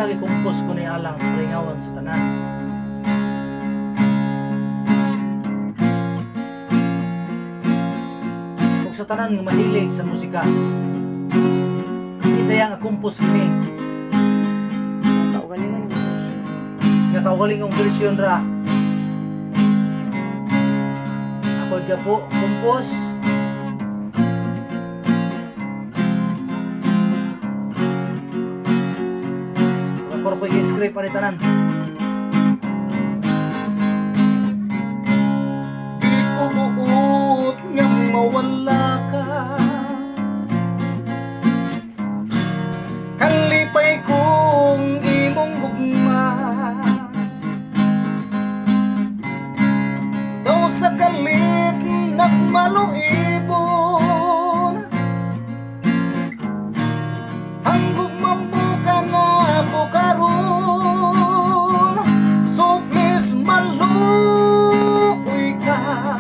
sa gikumpos ko ni alang sa kalingawan sa tanan. Kung sa tanan nga mahilig sa musika, hindi sayang nga kumpos kini. Kaugalingon mo siya. Nga kaugalingong version ra. Ako'y gapo kumpos. Ako po yung script pa tanan. Di ko buot nga mawala ka, kalipay kong imong gugma. Daw sa kalit nagmaluibon, hanggog mambuka na ako karon. So please maluoy ka,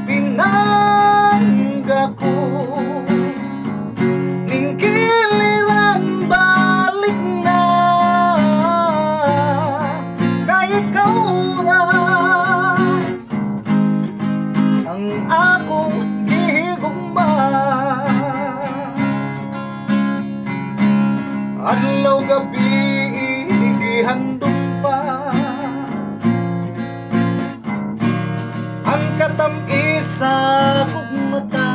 pinangga ko. Ning giliran balik na, kay ikaw na ang akong gihigugma. Adlaw gabi gihandom pa ang katam-isa kog mata.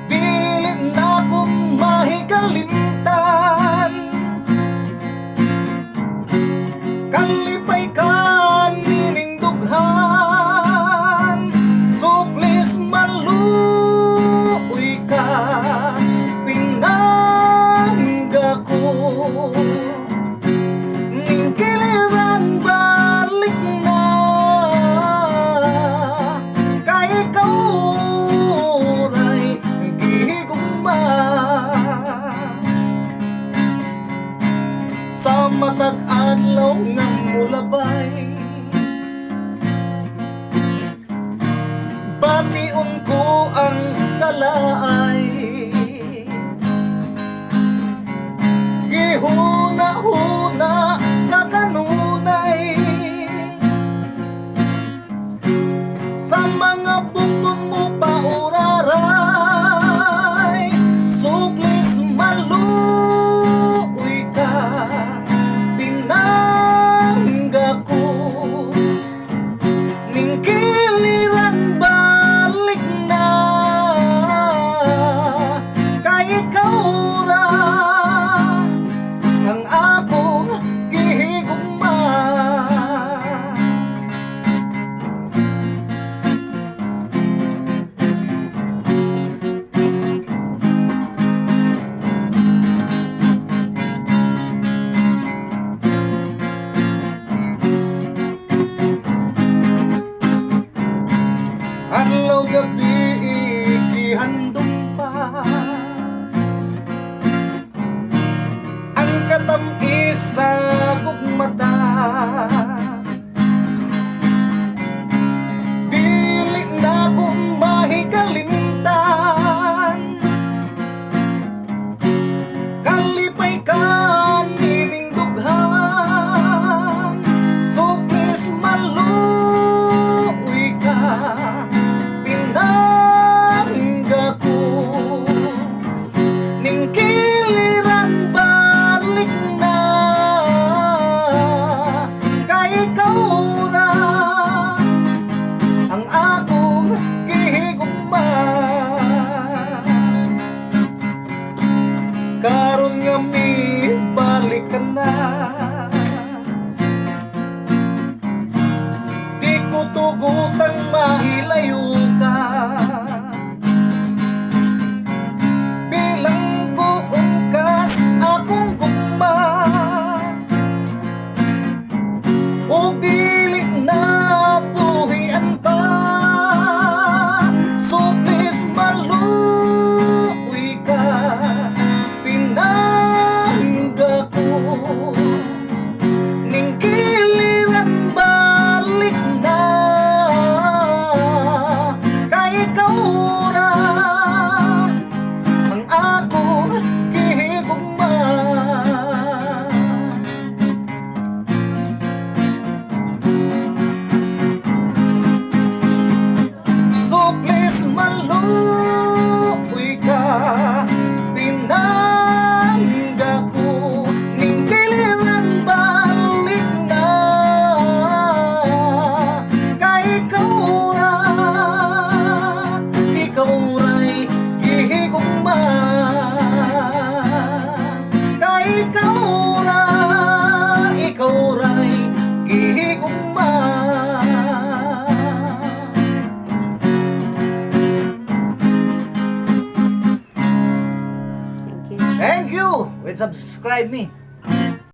Dili na ko mahikalimtan, kalipay ka nining dughan. So please maluoy ka, pinangga ko. Ning kiliran balik na, kay ikaw ray gihigugma. Sa matag adlaw nga mulabay, bation ko ang kalaay. Gihuna-huna na kanunay sa mga bukton mo pauraray. So please maluoy ka, pinangga ko. Ning giliran balik na, kay ikaw ra ang akong gihigugma. Adlaw gabi gihandom pa ang katam-isa kog mata. Dili na ko mahikalimtan, kalipay ka nining dughan. So please maluoy ka, pinangga ko. Ning giliran balik na, kay ikaw na ang akong gihigugma. Karon nga mi balik ka na, di ko tugutang mahilayo ka. Bilang ko ungkas akong gugma, o dili na buhian pa. So please maluoy ka, pinangga ko. Ning giliran balik na, subscribe me.